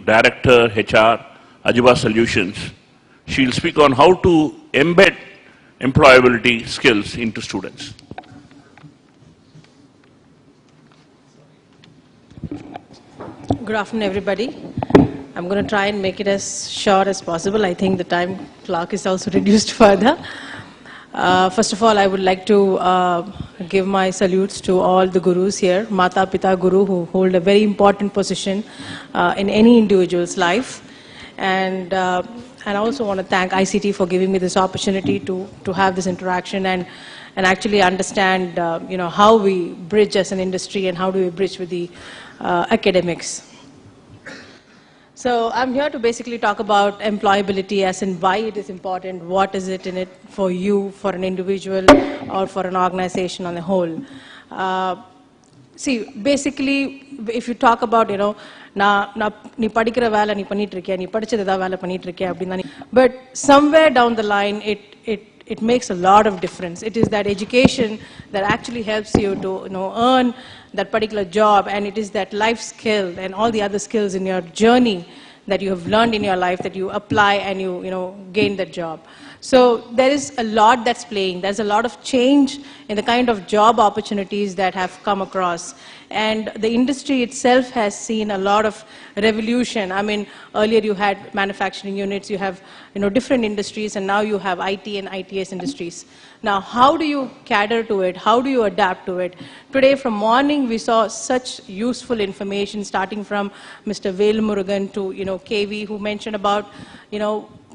Director, HR, Ajuba Solutions. She'll speak on how to embed employability skills into students. Good afternoon, everybody. I'm going to try and make it as short as possible. I think the time clock is also reduced further. First of all, I would like to give my salutes to all the gurus here, Mata Pita Guru, who hold a very important position in any individual's life. And I also want to thank ICT for giving me this opportunity to have this interaction and actually understand how we bridge as an industry and how do we bridge with the academics. So I'm here to basically talk about employability as in why it is important, what is it in it for you, for an individual, or for an organization on the whole. See, basically, if you talk about, but somewhere down the line, it makes a lot of difference. It is that education that actually helps you to earn that particular job, and it is that life skill and all the other skills in your journey that you have learned in your life that you apply and you gain that job. So there is a lot that's playing. There's a lot of change in the kind of job opportunities that have come across. And the industry itself has seen a lot of revolution. I mean, earlier you had manufacturing units, you have different industries, and now you have IT and ITS industries. Now, how do you cater to it? How do you adapt to it? Today, from morning, we saw such useful information, starting from Mr. Velmurugan to KV, who mentioned about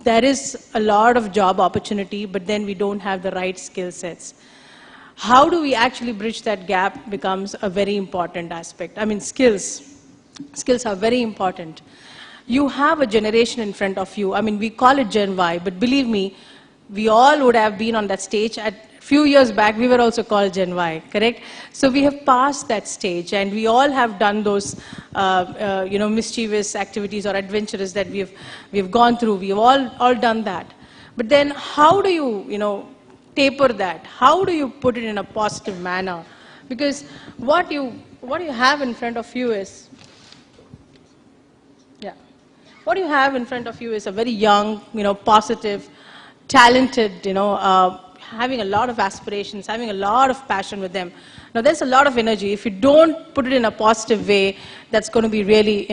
there is a lot of job opportunity, but then we don't have the right skill sets. How do we actually bridge that gap becomes a very important aspect. I mean, skills are very important. You have a generation in front of you. I mean, we call it Gen Y, but believe me, we all would have been on that stage. A few years back, we were also called Gen Y, correct? So we have passed that stage, and we all have done those, mischievous activities or adventurous that we've gone through. We've all done that. But then, how do you, taper that? How do you put it in a positive manner? Because what you have in front of you is, what you have in front of you is a very young, positive, talented, having a lot of aspirations, having a lot of passion with them. Now, there's a lot of energy. If you don't put it in a positive way, that's going to be really,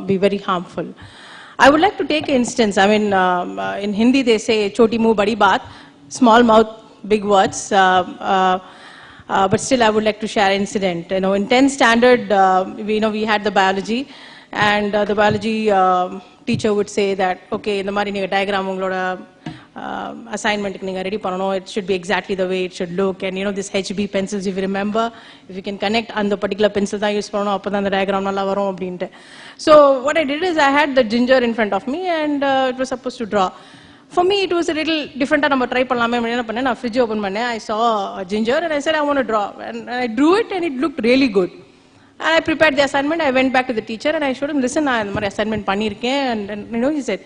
be very harmful. I would like to take an instance. I mean, in Hindi, they say, choti muh badi baat, small mouth, big words. But still, I would like to share an incident. In 10th standard, we had the biology, and the biology teacher would say that, okay, in the mari neenga diagram assignment ready panano, it should be exactly the way it should look. And this HB pencils, if you remember, if you can connect on the particular pencil that use panano, appo the diagram nalla varum abdinte. So what I did is I had the ginger in front of me, and it was supposed to draw. For me, it was a little different. I fridge open, I saw a ginger, and I said, I want to draw. And I drew it, and it looked really good. And I prepared the assignment. I went back to the teacher, and I showed him, listen, I have assignment pannirken. And he said,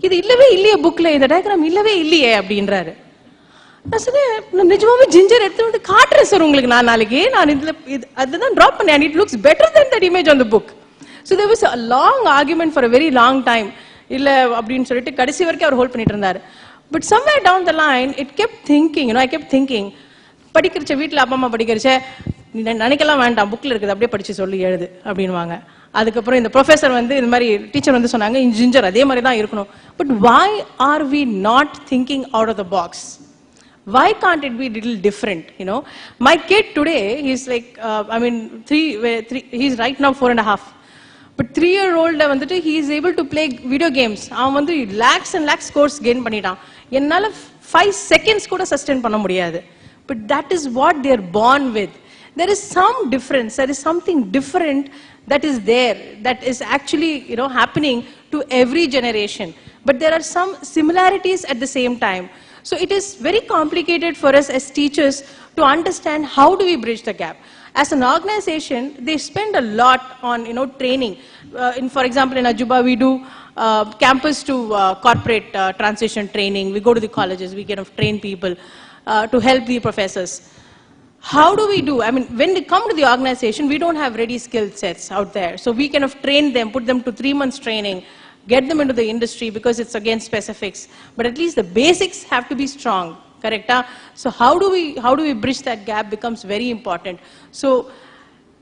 இது இல்லவே இல்லையே புக்ல இந்த diagram இல்லவே இல்லையே அப்படின்றாரு. நான் சொன்னேன், நான் நிஜமாவே ஜிஞ்சர் எடுத்து வந்து காட்டுறேன் சார் உங்களுக்கு, நாளைக்கு நான் இதுல அதுதான் டிராப் பண்ணேன், and it looks better than that image on the book. So there was a long argument for a very long time. இல்ல அப்படின்னு சொல்லிட்டு கடைசி வரைக்கும் அவர் ஹோல்ட் பண்ணிட்டு இருந்தாரு. But somewhere down the line, it kept thinking, I kept thinking, படிக்கிறச்ச வீட்டுல அப்பா அம்மா படிக்கிறச்ச நினைக்கலாம் வேண்டாம், புக்ல இருக்குது அப்படியே படிச்சு சொல்லி எழுது அப்படின்வாங்க. அதுக்கப்புறம் இந்த ப்ரொஃபசர் இந்த மாதிரி டீச்சர் சொன்னாங்க, ஜிஞ்சர் அதே மாதிரி தான் இருக்கணும். But why are we not thinking out of the box? Why can't it be a little different? My kid today, he's like, he's right now 4.5. But 3-year-old he is able to play video games. அவன் lakhs and lakhs scores gain பண்ணிட்டான். என்னால 5 seconds கூட sustain பண்ண முடியாது. But that is what they are born with. There is some difference. There is something different that is there, that is actually happening to every generation. But there are some similarities at the same time. So it is very complicated for us as teachers to understand how do we bridge the gap. As an organization, they spend a lot on training. For example, in Ajuba, we do campus to corporate transition training. We go to the colleges, we train people to help the professors. How do we do? I mean, when they come to the organization, we don't have ready skill sets out there. So we kind of train them, put them to 3 months training, get them into the industry because it's again specifics. But at least the basics have to be strong, correct? Huh? So how do we bridge that gap becomes very important. So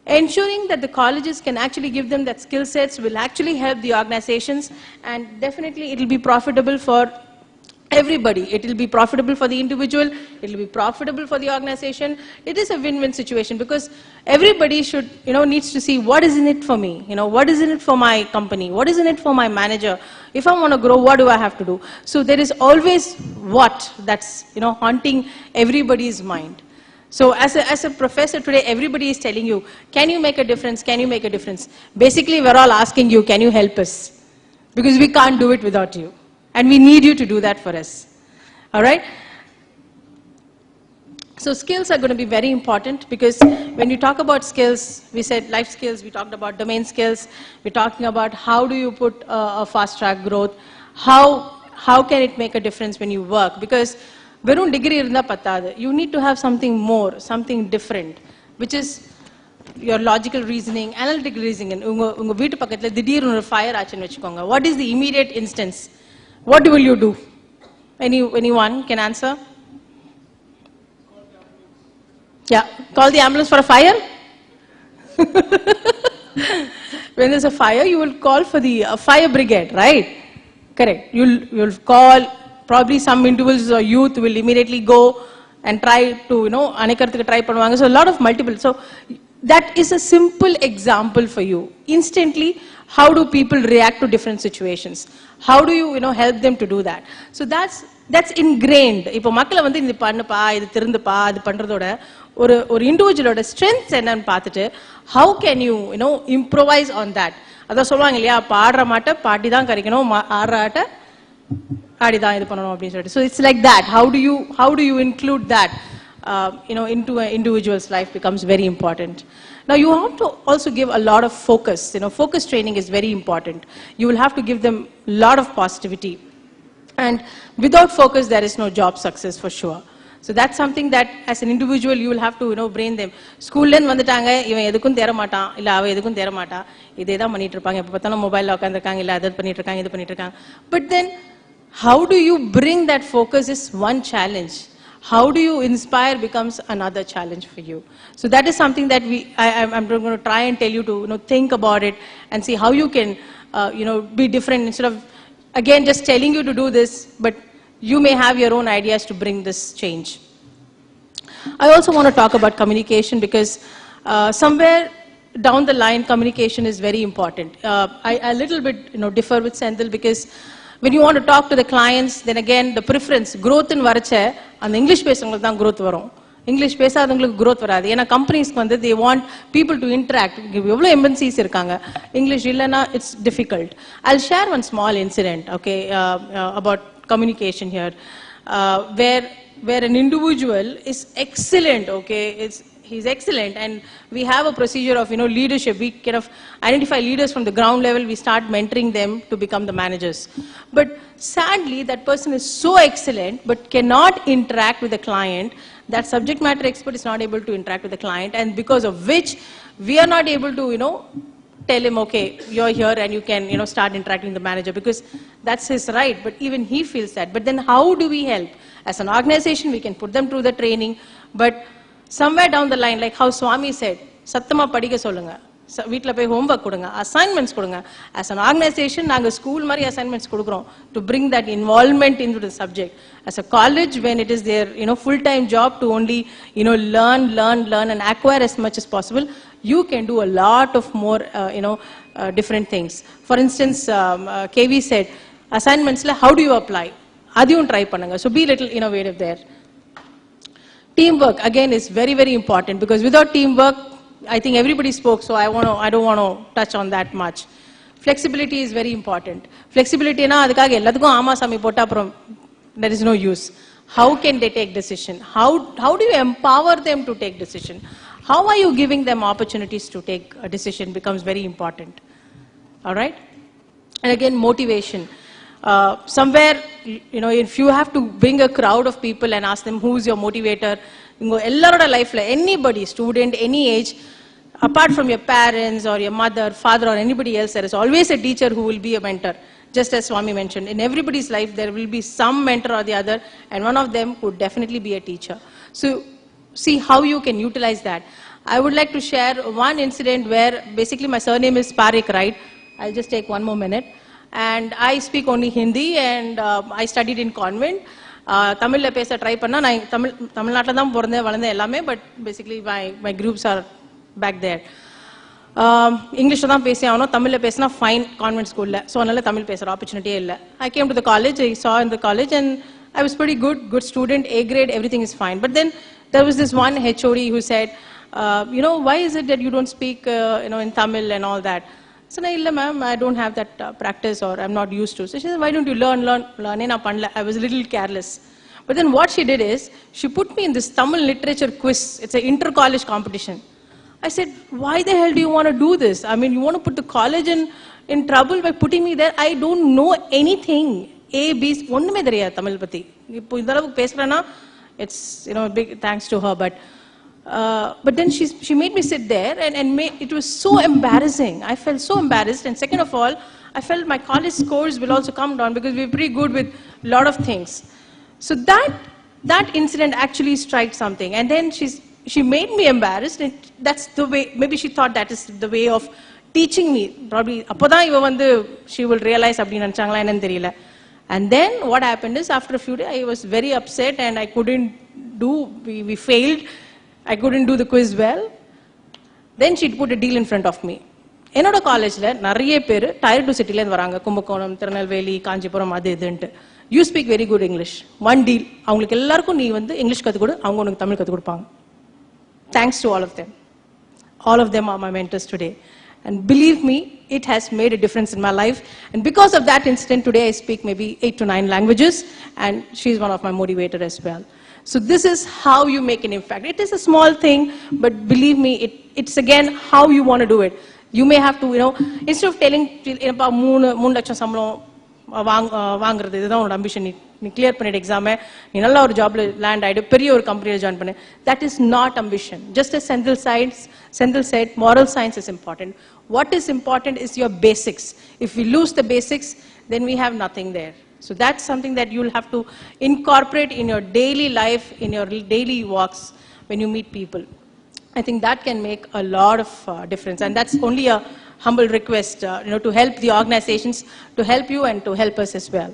ensuring that the colleges can actually give them that skill sets will actually help the organizations, and definitely it will be profitable for everybody. It will be profitable for the individual, it will be profitable for the organization. It is a win-win situation because everybody should, needs to see what is in it for me, what is in it for my company, what is in it for my manager. If I want to grow, what do I have to do? So there is always what that's, haunting everybody's mind. So as a professor today, everybody is telling you, can you make a difference? Can you make a difference? Basically, we're all asking you, can you help us? Because we can't do it without you. And we need you to do that for us. All right? So skills are going to be very important because when you talk about skills, we said life skills, we talked about domain skills, we're talking about how do you put a fast track growth, how can it make a difference when you work? Because verum degree irundha pattadu. You need to have something more, something different, which is your logical reasoning, analytical reasoning. Unga veetu pakkathula thideernu or fire aachinu vechukonga. What is the immediate instance? What will you do? Anyone can answer? Yeah, call the ambulance for a fire. When there's a fire, you will call for the fire brigade, right? Correct. You'll call. Probably some individuals or youth will immediately go and try to, anikarthukku try பண்ணுவாங்க. So a lot of multiple. So that is a simple example for you. Instantly, how do people react to different situations? How do you, help them to do that? So that's ingrained. இப்போ மக்களை வந்து இது பண்ணுப்பா, இது திருந்துப்பா, அது பண்றதோட ஒரு இண்டிவிஜுவலோட strengths என்னன்னு பார்த்துட்டு how can you, improvise on that? அதான் சொல்லுவாங்க இல்லையா, பாடுற மாட்டை பாட்டி தான் கரைக்கணும், ஆடுற ஆட்டை ஆடிதான் இது பண்ணணும் அப்படின்னு சொல்லிட்டு. So it's like that. How do you include that, into an individual's life becomes very important. Now you have to also give a lot of focus. Focus training is very important. You will have to give them a lot of positivity. And without focus, there is no job success for sure. So that's something that as an individual, you will have to, brain them. School len வந்துட்டாங்க, இவன் எதுக்கும் தேர மாட்டான், இல்ல அவ எதுக்கும் தேர மாட்டா, இதே தான் பண்ணிட்டு இருப்பாங்க, எப்ப பார்த்தாலும் மொபைல்ல உட்கார்ந்திருக்காங்க, இல்ல அது பண்ணிட்டு இருக்காங்க, இது பண்ணிட்டு இருக்காங்க. But then how do you bring that focus is one challenge. How do you inspire becomes another challenge for you. So that is something that I'm going to try and tell you to, think about it and see how you can, be different instead of, again, just telling you to do this, but you may have your own ideas to bring this change. I also want to talk about communication because somewhere down the line, communication is very important. I a little bit, differ with Senthil because when you want to talk to the clients, then again, the preference, growth in varache, and English பேசுறவங்களுக்கு தான் growth வரும். English பேசாதவங்களுக்கு growth வராது. ஏன்னா கம்பெனிஸ்க்கு வந்து they want people to interact. எவ்வளவு MNCs இருக்காங்க. English இல்லைன்னா it's difficult. I'll share one small incident, okay, about communication here, where an individual is excellent, okay, he's excellent, and we have a procedure of, leadership. We kind of identify leaders from the ground level, we start mentoring them to become the managers. But sadly, that person is so excellent, but cannot interact with the client. That subject matter expert is not able to interact with the client, and because of which, we are not able to, tell him, okay, you're here and you can, start interacting with the manager, because that's his right, but even he feels that. But then how do we help? As an organization, we can put them through the training, but somewhere down the line, like how Swami said, சத்தமா படிக்க சொல்லுங்க, வீட்ல போய் homework கொடுங்க, assignments கொடுங்க. As an organization, நாங்க school மாதிரி assignments கொடுக்கிறோம் to bring that involvement into the subject. As a college, when it is their, full-time job to only, learn and acquire as much as possible, you can do a lot of more, different things. For instance, KV said, assignments, how do you apply? அதையும் try பண்ணுங்க. So be little innovative there. Teamwork, again, is very, very important because without teamwork, I think everybody spoke, so I don't want to touch on that much. Flexibility is very important. Flexibility, அதுக்காக எல்லாத்துக்கும் ஆமா சாமி போட்டா அப்புறம் there is no use. How can they take decision? How do you empower them to take decision? How are you giving them opportunities to take a decision becomes very important. All right? And again, motivation. Somewhere, if you have to bring a crowd of people and ask them who's your motivator, உங்க எல்லாரோட லைஃப்ல anybody, student, any age, apart from your parents or your mother, father or anybody else, there is always a teacher who will be a mentor. Just as Swami mentioned, in everybody's life there will be some mentor or the other, and one of them would definitely be a teacher. So see how you can utilize that. I would like to share one incident where basically my surname is Parikh, right? I'll just take one more minute. And I speak only Hindi, and I studied in convent. Tamil பேச try பண்ணா நான் தமிழ்நாட்டில் தான் பிறந்தேன் வளர்ந்தேன் எல்லாமே, but basically my groups are back there. இங்கிலீஷில் தான் பேசி ஆகணும், தமிழில் பேசினா ஃபைன் கான்வென்ட் ஸ்கூலில், ஸோ அதனால தமிழ் பேசுகிற ஆப்பர்ச்சுனிட்டியே இல்லை. I came to the college, I saw in the college, and I was pretty good student, A grade, everything is fine. But then there was this one HOD who said, why is it that you don't speak, in Tamil and all that? So I said, ma'am, I don't have that practice, or I'm not used to. So she said, why don't you learn? I was a little careless. But then what she did is, she put me in this Tamil literature quiz. It's an inter-college competition. I said, why the hell do you want to do this? I mean, you want to put the college in trouble by putting me there? I don't know anything. A, B, onnume theriyadhu Tamil patti. Ipo indalavu pesrana, it's, big thanks to her. But then she made me sit there, and it was so embarrassing. I felt so embarrassed. And second of all, I felt my college scores will also come down because we're pretty good with a lot of things. So that incident actually struck something. And then she made me embarrassed. And that's the way, maybe she thought that is the way of teaching me. Probably, she will realize abdi nanchangla enna theriyala. And then what happened is, after a few days, I was very upset, and I couldn't we failed. I couldn't do the quiz well. Then she'd put a deal in front of me. என்னோட காலேஜ்ல நிறைய பேர் tyre 2 சிட்டிலேருந்து வராங்க, கும்பகோணம், திருநெல்வேலி, காஞ்சிபுரம், அது இதுன்ட்டு. You speak very good English. One deal, அவங்களுக்கு எல்லாருக்கும் நீ இங்கிலீஷ் கற்றுக் கொடு, அவங்க உனக்கு தமிழ் கற்றுக் கொடுப்பாங்க. Thanks to all of them. All of them are my mentors today. And believe me, it has made a difference in my life. And because of that incident, today I speak maybe 8 to 9 languages, and she's one of my motivators as well. So this is how you make an impact. It is a small thing, but believe me, it's again how you want to do it. You may have to, instead of telling, 3 லட்சம் சம்பளம் வாங்குறது, இதுதான் உன்னோட ambition, நீ clear பண்ணிட்டு எக்ஸாமை, நீ நல்ல ஒரு ஜாப்ல லேண்ட் ஆயிடு, பெரிய ஒரு கம்பெனியில் ஜாயின் பண்ணு. That is not ambition. Just as Senthil said, moral science is important. What is important is your basics. If we lose the basics, then we have nothing there. So that's something that you'll have to incorporate in your daily life, in your daily walks when you meet people. I think that can make a lot of difference, and that's only a humble request, to help the organizations, to help you and to help us as well.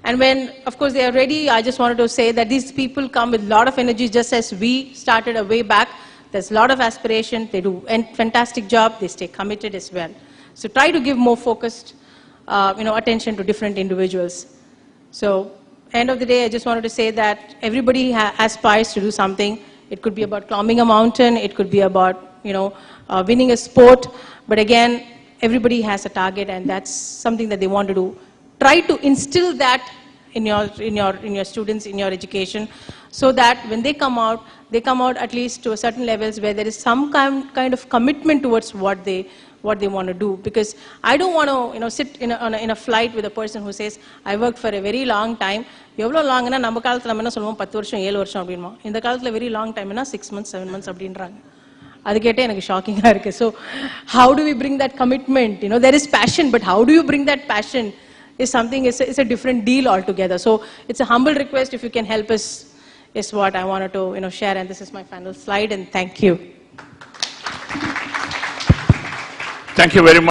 And when, of course, they are ready, I just wanted to say that these people come with a lot of energy, just as we started a way back. There's a lot of aspiration. They do a fantastic job. They stay committed as well. So try to give more focused, attention to different individuals. So, end of the day, I just wanted to say that everybody aspires to do something. It could be about climbing a mountain. It could be about, winning a sport. But again, everybody has a target, and that's something that they want to do. Try to instill that in your students, in your education, so that when they come out at least to a certain levels where there is some kind of commitment towards what they want to do. Because I don't want to, sit in a flight with a person who says, I worked for a very long time. எவ்வளோ லாங்னா நம்ம காலத்தில் நம்ம என்ன சொல்லுவோம், 10 வருஷம் 7 வருஷம் அப்படின்மா. இந்த காலத்தில் வெரி லாங் டைம்னா 6 months 7 months அப்படின்றாங்க. அது கேட்டே எனக்கு ஷாக்கிங்காக இருக்குது. So how do we bring that commitment? There is passion, but how do you bring that passion is something, it's a different deal altogether. So it's a humble request, if you can help us, is what I wanted to share, and this is my final slide, and thank you. Thank you very much.